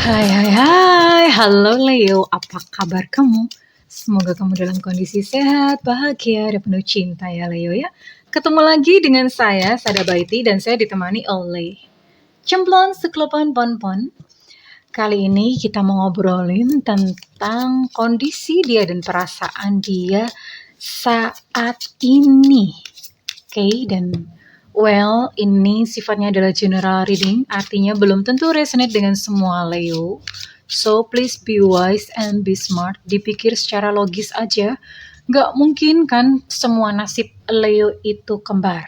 Hai hai hai, halo Leo, apa kabar kamu? Semoga kamu dalam kondisi sehat, bahagia, dan penuh cinta ya Leo ya. Ketemu lagi dengan saya, Sada Baiti, dan saya ditemani oleh Cemplon Seklopan Ponpon. Kali ini kita mau ngobrolin tentang kondisi dia dan perasaan dia saat ini. Oke, dan ini sifatnya adalah general reading, artinya belum tentu resonate dengan semua Leo. So, please be wise and be smart. Dipikir secara logis aja. Gak mungkin kan semua nasib Leo itu kembar.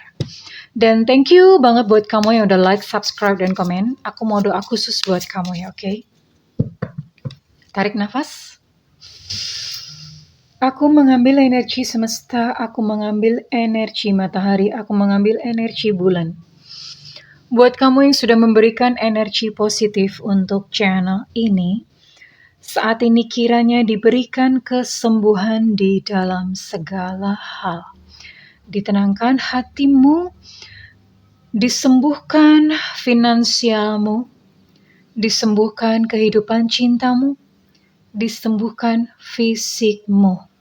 Dan thank you banget buat kamu yang udah like, subscribe, dan komen. Aku mau doa khusus buat kamu ya, oke? Tarik nafas. Aku mengambil energi semesta, aku mengambil energi matahari, aku mengambil energi bulan. Buat kamu yang sudah memberikan energi positif untuk channel ini, saat ini kiranya diberikan kesembuhan di dalam segala hal. Ditenangkan hatimu, disembuhkan finansialmu, disembuhkan kehidupan cintamu, disembuhkan fisikmu.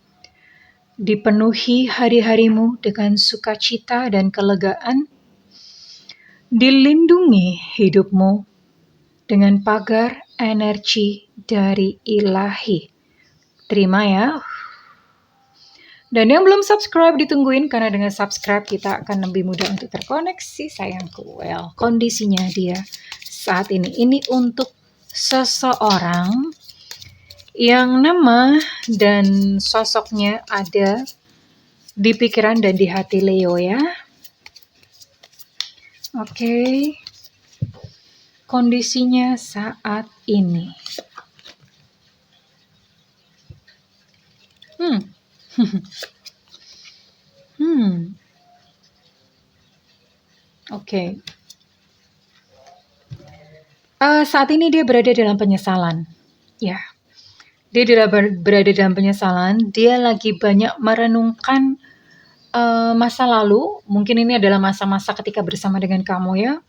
Dipenuhi hari-harimu dengan sukacita dan kelegaan. Dilindungi hidupmu dengan pagar energi dari ilahi. Terima ya. Dan yang belum subscribe ditungguin, karena dengan subscribe kita akan lebih mudah untuk terkoneksi sayangku. Kondisinya dia saat ini untuk seseorang yang nama dan sosoknya ada di pikiran dan di hati Leo ya. Oke. Kondisinya saat ini. Oke. Saat ini dia berada dalam penyesalan. Ya. Dia berada dalam penyesalan. Dia lagi banyak merenungkan masa lalu. Mungkin ini adalah masa-masa ketika bersama dengan kamu ya.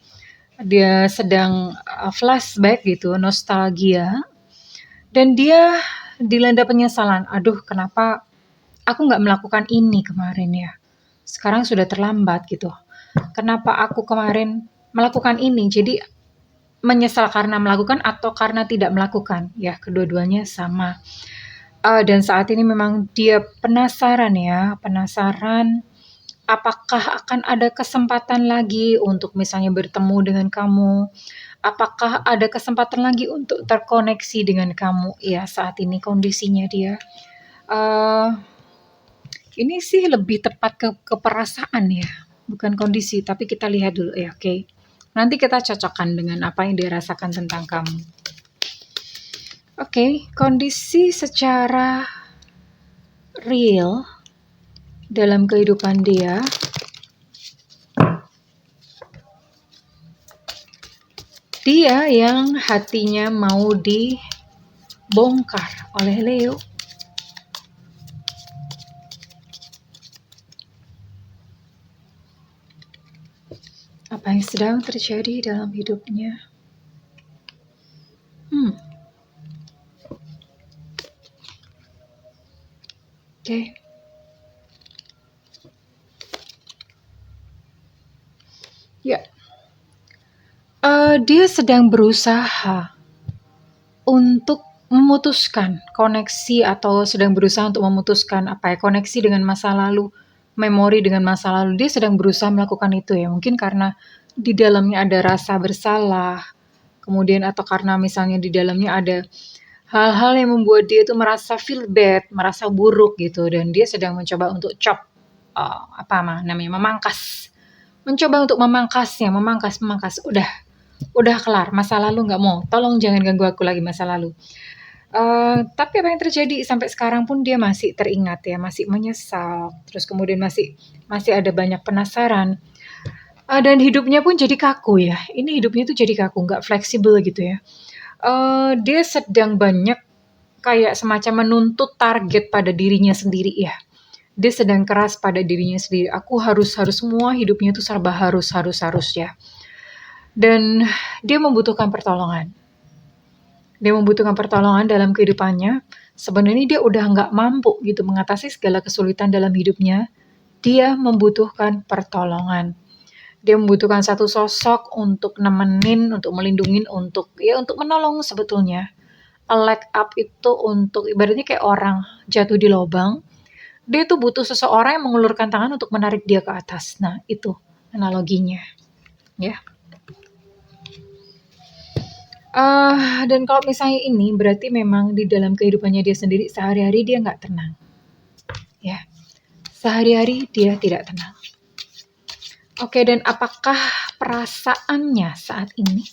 Dia sedang flashback gitu, nostalgia. Dan dia dilanda penyesalan. Aduh, kenapa aku nggak melakukan ini kemarin ya? Sekarang sudah terlambat gitu. Kenapa aku kemarin melakukan ini? Jadi menyesal karena melakukan atau karena tidak melakukan? Ya, kedua-duanya sama. Dan saat ini memang dia penasaran ya, apakah akan ada kesempatan lagi untuk misalnya bertemu dengan kamu? Apakah ada kesempatan lagi untuk terkoneksi dengan kamu? Ya, saat ini kondisinya dia. Ini sih lebih tepat ke perasaan ya, bukan kondisi. Tapi kita lihat dulu ya, oke? Nanti kita cocokkan dengan apa yang dia rasakan tentang kamu. Oke, kondisi secara real dalam kehidupan dia. Dia yang hatinya mau dibongkar oleh Leo. Apa yang sedang terjadi dalam hidupnya? Oke. Ya. Dia sedang berusaha untuk memutuskan koneksi atau sedang berusaha untuk memutuskan koneksi dengan masa lalu, memori dengan masa lalu. Dia sedang berusaha melakukan itu ya. Mungkin karena di dalamnya ada rasa bersalah, kemudian atau karena misalnya di dalamnya ada hal-hal yang membuat dia itu merasa feel bad, merasa buruk gitu, dan dia sedang mencoba untuk memangkas. Mencoba untuk memangkasnya, memangkas. Udah kelar, masa lalu nggak mau. Tolong jangan ganggu aku lagi masa lalu. Tapi apa yang terjadi sampai sekarang pun dia masih teringat ya, masih menyesal. Terus kemudian masih ada banyak penasaran. Dan hidupnya pun jadi kaku ya. Ini hidupnya tuh jadi kaku, nggak fleksibel gitu ya. Dia sedang banyak kayak semacam menuntut target pada dirinya sendiri ya. Dia sedang keras pada dirinya sendiri. Aku harus semua hidupnya itu serba harus ya. Dan dia membutuhkan pertolongan. Dia membutuhkan pertolongan dalam kehidupannya. Sebenarnya dia udah nggak mampu gitu mengatasi segala kesulitan dalam hidupnya. Dia membutuhkan pertolongan. Dia membutuhkan satu sosok untuk nemenin, untuk melindungi, untuk menolong sebetulnya. A leg up itu untuk ibaratnya kayak orang jatuh di lubang, dia tuh butuh seseorang yang mengulurkan tangan untuk menarik dia ke atas. Nah, itu analoginya, ya. Dan kalau misalnya ini berarti memang di dalam kehidupannya dia sendiri sehari-hari dia nggak tenang, ya. Sehari-hari dia tidak tenang. Oke, dan apakah perasaannya saat ini?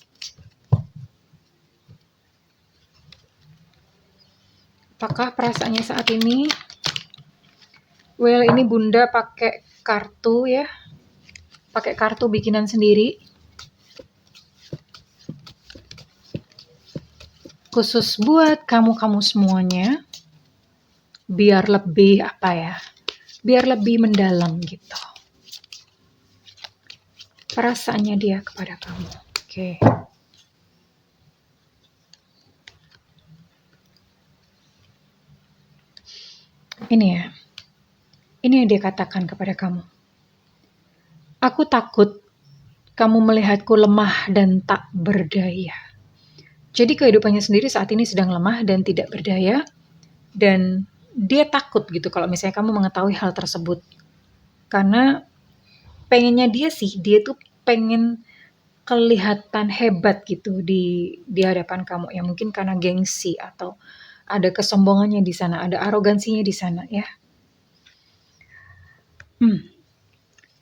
Apakah perasaannya saat ini? Well, ini Bunda pakai kartu ya. Pakai kartu bikinan sendiri. Khusus buat kamu-kamu semuanya. Biar lebih biar lebih mendalam gitu. Perasaannya dia kepada kamu. Oke. Ini ya. Ini yang dia katakan kepada kamu. Aku takut kamu melihatku lemah dan tak berdaya. Jadi kehidupannya sendiri saat ini sedang lemah dan tidak berdaya. Dan dia takut gitu kalau misalnya kamu mengetahui hal tersebut. Karena pengennya dia tuh pengen kelihatan hebat gitu di hadapan kamu. Ya mungkin karena gengsi atau ada kesombongannya di sana, ada arogansinya di sana ya.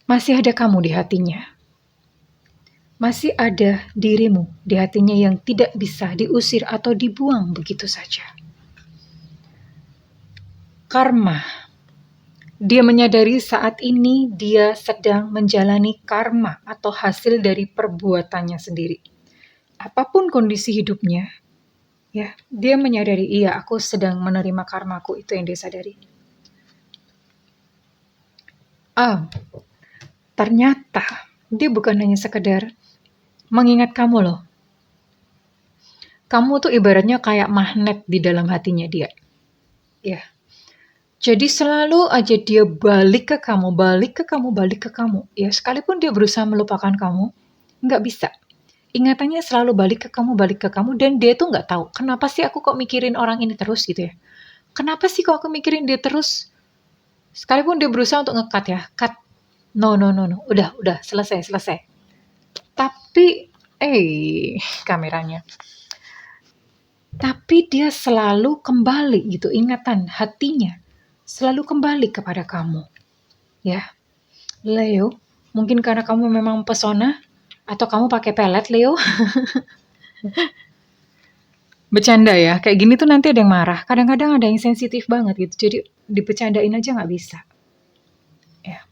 Masih ada kamu di hatinya. Masih ada dirimu di hatinya yang tidak bisa diusir atau dibuang begitu saja. Karma. Dia menyadari saat ini dia sedang menjalani karma atau hasil dari perbuatannya sendiri. Apapun kondisi hidupnya, ya, dia menyadari, iya, aku sedang menerima karmaku, itu yang dia sadari. Ternyata dia bukan hanya sekedar mengingat kamu loh. Kamu tuh ibaratnya kayak magnet di dalam hatinya dia. Ya. Jadi selalu aja dia balik ke kamu. Ya, sekalipun dia berusaha melupakan kamu, nggak bisa. Ingatannya selalu balik ke kamu, dan dia tuh nggak tahu kenapa sih aku kok mikirin orang ini terus gitu ya. Kenapa sih kok aku mikirin dia terus? Sekalipun dia berusaha untuk nge-cut ya, cut. No. Udah, selesai. Tapi, kameranya. Tapi dia selalu kembali gitu, ingatan hatinya selalu kembali kepada kamu. Ya, Leo, mungkin karena kamu memang pesona atau kamu pakai pelet, Leo. Bercanda ya, kayak gini tuh nanti ada yang marah. Kadang-kadang ada yang sensitif banget gitu, jadi dibecandain aja nggak bisa. Ya.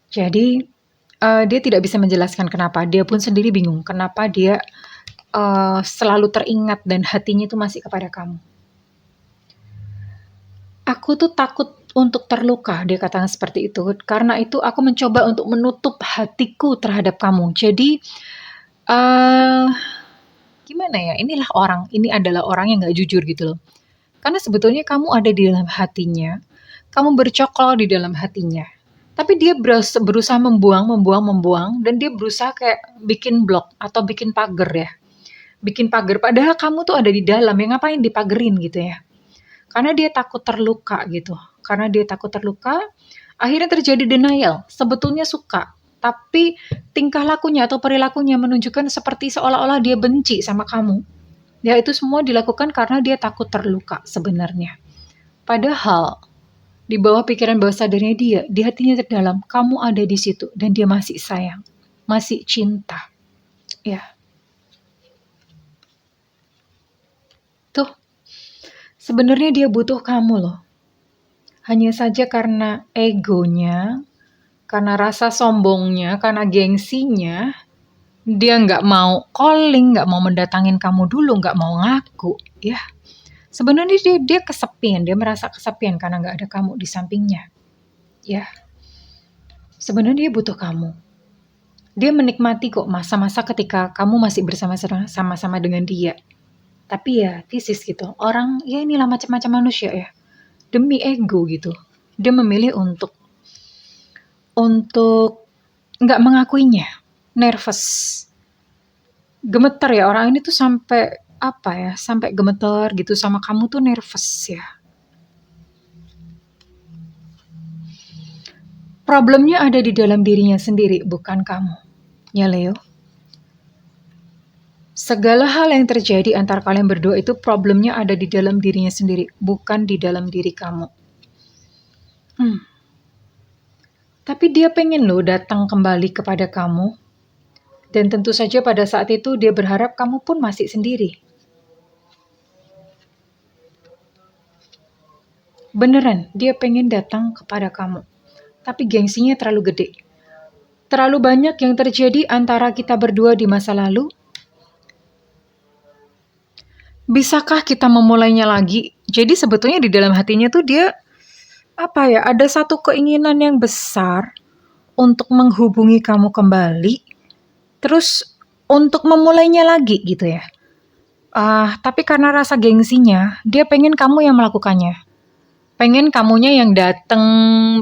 Jadi dia tidak bisa menjelaskan kenapa. Dia pun sendiri bingung kenapa dia selalu teringat dan hatinya itu masih kepada kamu. Aku tuh takut untuk terluka, dia katakan seperti itu. Karena itu aku mencoba untuk menutup hatiku terhadap kamu. Jadi gimana ya? Ini adalah orang yang nggak jujur gitu loh. Karena sebetulnya kamu ada di dalam hatinya, kamu bercokol di dalam hatinya. Tapi dia berusaha membuang, dan dia berusaha kayak bikin blok atau bikin pagar ya. Bikin pagar, padahal kamu tuh ada di dalam, ya ngapain dipagerin gitu ya. Karena dia takut terluka gitu. Karena dia takut terluka, akhirnya terjadi denial. Sebetulnya suka, tapi tingkah lakunya atau perilakunya menunjukkan seperti seolah-olah dia benci sama kamu. Ya itu semua dilakukan karena dia takut terluka sebenarnya. Padahal di bawah pikiran bawah sadarnya dia, di hatinya terdalam, kamu ada di situ dan dia masih sayang, masih cinta. Ya. Tuh, sebenarnya dia butuh kamu loh. Hanya saja karena egonya, karena rasa sombongnya, karena gengsinya, dia nggak mau calling, nggak mau mendatangin kamu dulu, nggak mau ngaku, ya. Sebenarnya dia kesepian, dia merasa kesepian karena nggak ada kamu di sampingnya, ya. Sebenarnya dia butuh kamu. Dia menikmati kok masa-masa ketika kamu masih bersama-sama dengan dia. Tapi ya this is gitu. Orang ya inilah macam-macam manusia ya. Demi ego gitu. Dia memilih untuk nggak mengakuinya. Nervous. Gemeter ya orang ini tuh sampai apa ya? Sampai gemeter gitu sama kamu tuh nervous ya. Problemnya ada di dalam dirinya sendiri, bukan kamu. Ya Leo. Segala hal yang terjadi antara kalian berdua itu problemnya ada di dalam dirinya sendiri, bukan di dalam diri kamu. Tapi dia pengen loh datang kembali kepada kamu. Dan tentu saja pada saat itu dia berharap kamu pun masih sendiri. Beneran, dia pengen datang kepada kamu. Tapi gengsinya terlalu gede. Terlalu banyak yang terjadi antara kita berdua di masa lalu. Bisakah kita memulainya lagi? Jadi sebetulnya di dalam hatinya tuh dia ada satu keinginan yang besar untuk menghubungi kamu kembali, terus untuk memulainya lagi gitu ya. Tapi karena rasa gengsinya, dia pengen kamu yang melakukannya. Pengen kamunya yang dateng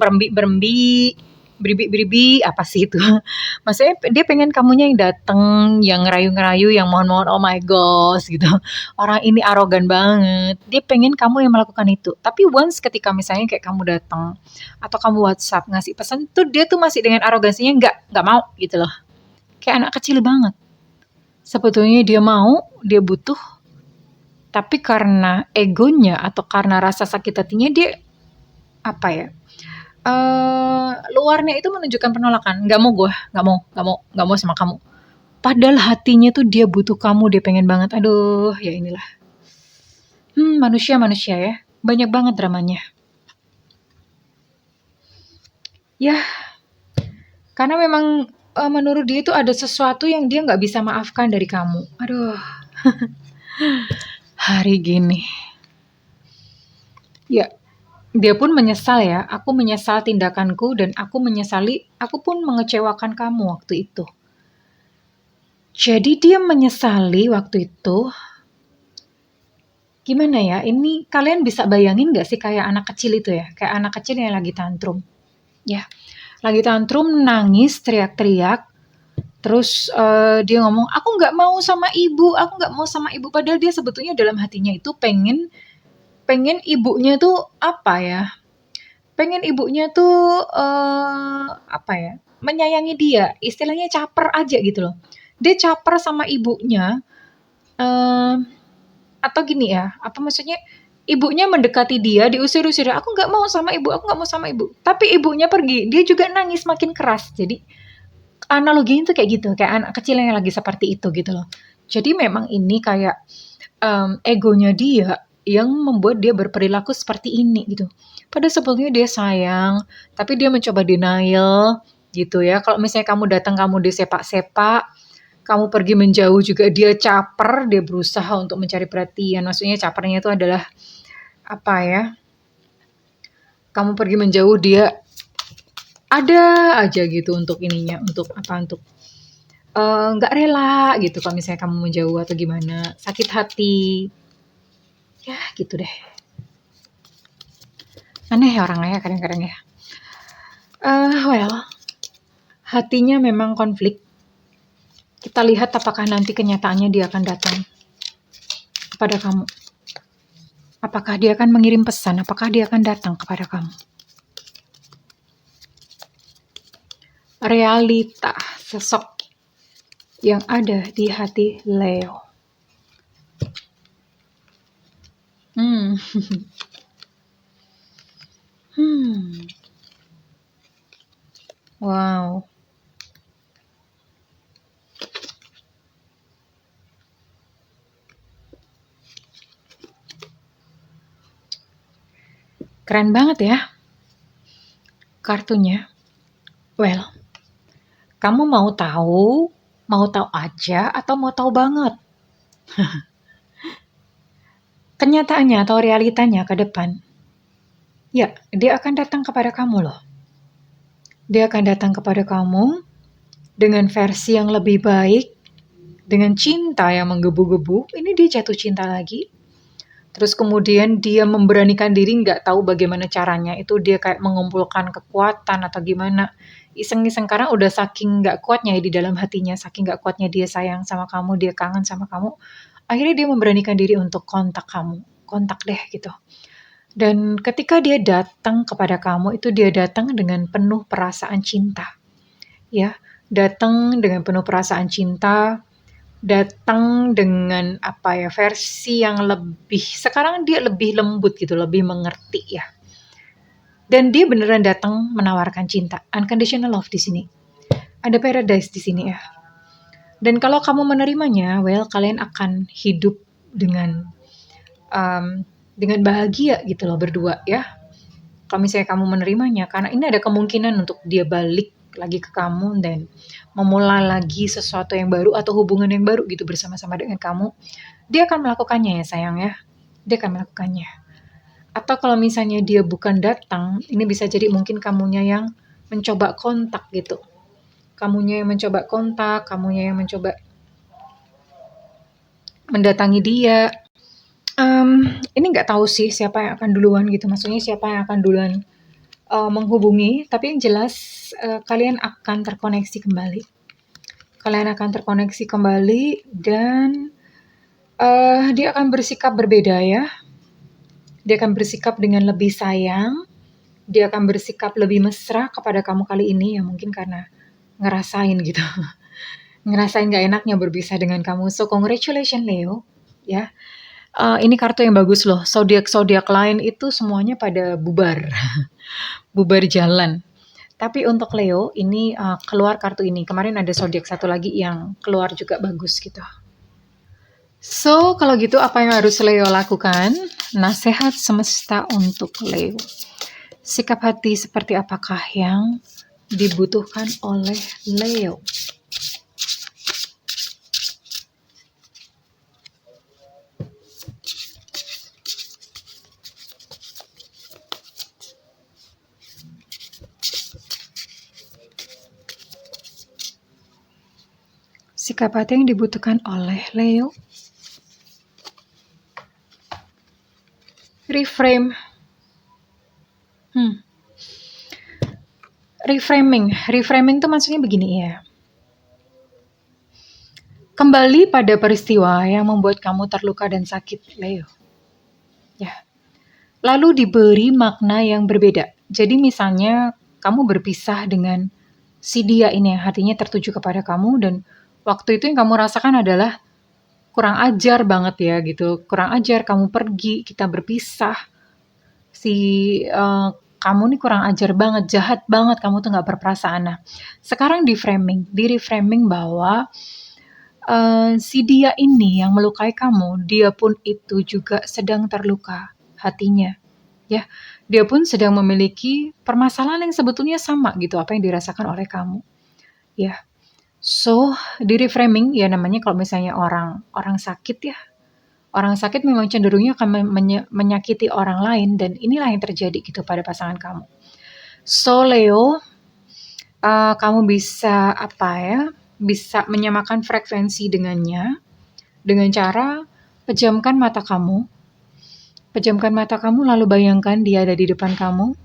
berembi-berembi, beribi-beribi, apa sih itu? Maksudnya dia pengen kamunya yang dateng, yang ngerayu-ngerayu, yang mohon-mohon, oh my gosh gitu. Orang ini arogan banget. Dia pengen kamu yang melakukan itu. Tapi once ketika misalnya kayak kamu datang atau kamu WhatsApp ngasih pesan tuh dia tuh masih dengan arogansinya nggak mau gitu loh. Kayak anak kecil banget. Sebetulnya dia mau, dia butuh, tapi karena egonya atau karena rasa sakit hatinya dia luarnya itu menunjukkan penolakan. Nggak mau sama kamu. Padahal hatinya tuh dia butuh kamu, dia pengen banget. Aduh, ya inilah. Manusia ya. Banyak banget dramanya. Ya, karena memang menurut dia itu ada sesuatu yang dia nggak bisa maafkan dari kamu. Aduh, hari gini. Ya, dia pun menyesal ya. Aku menyesal tindakanku dan aku pun mengecewakan kamu waktu itu. Jadi dia menyesali waktu itu. Gimana ya, ini kalian bisa bayangin gak sih kayak anak kecil itu ya? Kayak anak kecil yang lagi tantrum. Ya, lagi tantrum, nangis, teriak-teriak. Terus dia ngomong, aku gak mau sama ibu. Padahal dia sebetulnya dalam hatinya itu pengen ibunya tuh pengen ibunya tuh menyayangi dia. Istilahnya caper aja gitu loh. Dia caper sama ibunya. Atau gini ya, maksudnya ibunya mendekati dia, diusir-usir, aku nggak mau sama ibu. Tapi ibunya pergi, dia juga nangis makin keras. Jadi analoginya tuh kayak gitu, kayak anak kecil yang lagi seperti itu gitu loh. Jadi memang ini kayak egonya dia yang membuat dia berperilaku seperti ini gitu. Padahal sebetulnya dia sayang, tapi dia mencoba denial gitu ya. Kalau misalnya kamu datang, kamu disepak-sepak, kamu pergi menjauh juga dia caper, dia berusaha untuk mencari perhatian. Maksudnya capernya itu adalah kamu pergi menjauh dia ada aja gitu untuk ininya, untuk nggak rela gitu kalau misalnya kamu menjauh atau gimana, sakit hati. Ya gitu deh. Aneh ya orangnya kadang-kadang ya. Hatinya memang konflik. Kita lihat apakah nanti kenyataannya dia akan datang kepada kamu. Apakah dia akan mengirim pesan? Apakah dia akan datang kepada kamu? Realita sosok yang ada di hati Leo. Wow. Keren banget ya kartunya. Well, kamu mau tahu aja atau mau tahu banget? Kenyataannya atau realitanya ke depan. Ya, dia akan datang kepada kamu loh. Dia akan datang kepada kamu dengan versi yang lebih baik, dengan cinta yang menggebu-gebu, ini dia jatuh cinta lagi. Terus kemudian dia memberanikan diri, nggak tahu bagaimana caranya. Itu dia kayak mengumpulkan kekuatan atau gimana. Iseng-iseng karena udah saking nggak kuatnya ya di dalam hatinya, saking nggak kuatnya dia sayang sama kamu, dia kangen sama kamu. Akhirnya dia memberanikan diri untuk kontak kamu, kontak deh gitu. Dan ketika dia datang kepada kamu, itu dia datang dengan penuh perasaan cinta. Ya, datang dengan penuh perasaan cinta, datang dengan apa ya, versi yang lebih sekarang dia lebih lembut gitu, lebih mengerti ya. Dan dia beneran datang menawarkan cinta, unconditional love di sini. Ada paradise di sini ya. Dan kalau kamu menerimanya, well, kalian akan hidup dengan dengan bahagia gitu loh berdua ya. Kalau misalnya kamu menerimanya, karena ini ada kemungkinan untuk dia balik lagi ke kamu dan memulai lagi sesuatu yang baru atau hubungan yang baru gitu bersama-sama dengan kamu, dia akan melakukannya ya sayang ya. Dia akan melakukannya. Atau kalau misalnya dia bukan datang, ini bisa jadi mungkin kamunya yang mencoba kontak gitu. Kamunya yang mencoba kontak, kamunya yang mencoba mendatangi dia. Ini nggak tahu sih siapa yang akan duluan gitu. Maksudnya siapa yang akan duluan menghubungi, tapi yang jelas kalian akan terkoneksi kembali. Kalian akan terkoneksi kembali dan dia akan bersikap berbeda ya. Dia akan bersikap dengan lebih sayang. Dia akan bersikap lebih mesra kepada kamu kali ini ya mungkin karena ngerasain gitu. Ngerasain gak enaknya berpisah dengan kamu. So congratulations Leo ya. Ini kartu yang bagus loh. Zodiak lain itu semuanya pada bubar. Bubar jalan. Tapi untuk Leo ini keluar kartu ini. Kemarin ada zodiak satu lagi yang keluar juga bagus gitu. So, kalau gitu apa yang harus Leo lakukan? Nasihat semesta untuk Leo. Sikap hati seperti apakah yang dibutuhkan oleh Leo? Sikap hati yang dibutuhkan oleh Leo. Reframe. Reframing itu maksudnya begini ya. Kembali pada peristiwa yang membuat kamu terluka dan sakit, Leo. Ya. Lalu diberi makna yang berbeda. Jadi misalnya kamu berpisah dengan si dia ini yang hatinya tertuju kepada kamu dan waktu itu yang kamu rasakan adalah kurang ajar banget ya gitu. Kurang ajar, kamu pergi, kita berpisah. Kamu nih kurang ajar banget, jahat banget, kamu tuh gak berperasaan. Nah, sekarang di reframing bahwa si dia ini yang melukai kamu, dia pun itu juga sedang terluka hatinya. Ya, dia pun sedang memiliki permasalahan yang sebetulnya sama gitu, apa yang dirasakan oleh kamu. Ya, so di reframing ya namanya kalau misalnya orang sakit ya, orang sakit memang cenderungnya akan menyakiti orang lain dan inilah yang terjadi gitu pada pasangan kamu. So Leo, kamu bisa bisa menyamakan frekuensi dengannya dengan cara pejamkan mata kamu. Pejamkan mata kamu lalu bayangkan dia ada di depan kamu.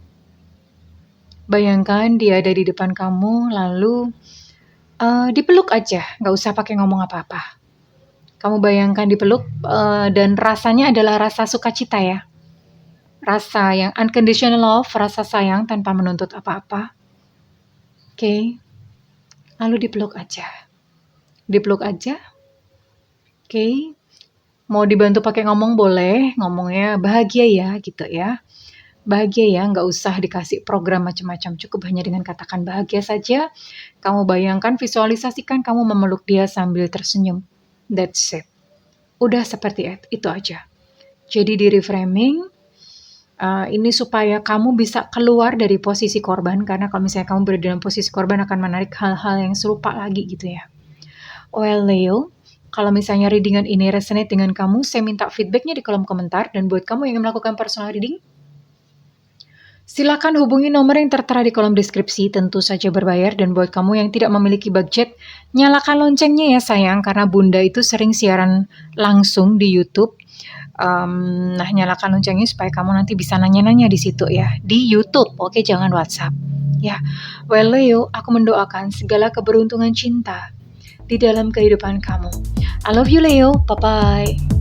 Bayangkan dia ada di depan kamu lalu dipeluk aja, nggak usah pakai ngomong apa-apa. Kamu bayangkan dipeluk dan rasanya adalah rasa sukacita ya. Rasa yang unconditional love, rasa sayang tanpa menuntut apa-apa. Oke. Lalu dipeluk aja. Dipeluk aja. Oke. Mau dibantu pakai ngomong boleh, ngomongnya bahagia ya gitu ya. Bahagia ya, nggak usah dikasih program macam-macam, cukup hanya dengan katakan bahagia saja. Kamu bayangkan, visualisasikan kamu memeluk dia sambil tersenyum. That's it. Udah seperti itu aja. Jadi di reframing, ini supaya kamu bisa keluar dari posisi korban, karena kalau misalnya kamu berada dalam posisi korban akan menarik hal-hal yang serupa lagi gitu ya. Well Leo, kalau misalnya readingan ini resonate dengan kamu, saya minta feedbacknya di kolom komentar. Dan buat kamu yang ingin melakukan personal reading, Silakan hubungi nomor yang tertera di kolom deskripsi, tentu saja berbayar, dan buat kamu yang tidak memiliki budget, nyalakan loncengnya ya sayang, karena Bunda itu sering siaran langsung di YouTube. Nah, nyalakan loncengnya supaya kamu nanti bisa nanya-nanya di situ ya, di YouTube, oke, jangan WhatsApp. Ya, well Leo, aku mendoakan segala keberuntungan cinta di dalam kehidupan kamu. I love you Leo, bye-bye.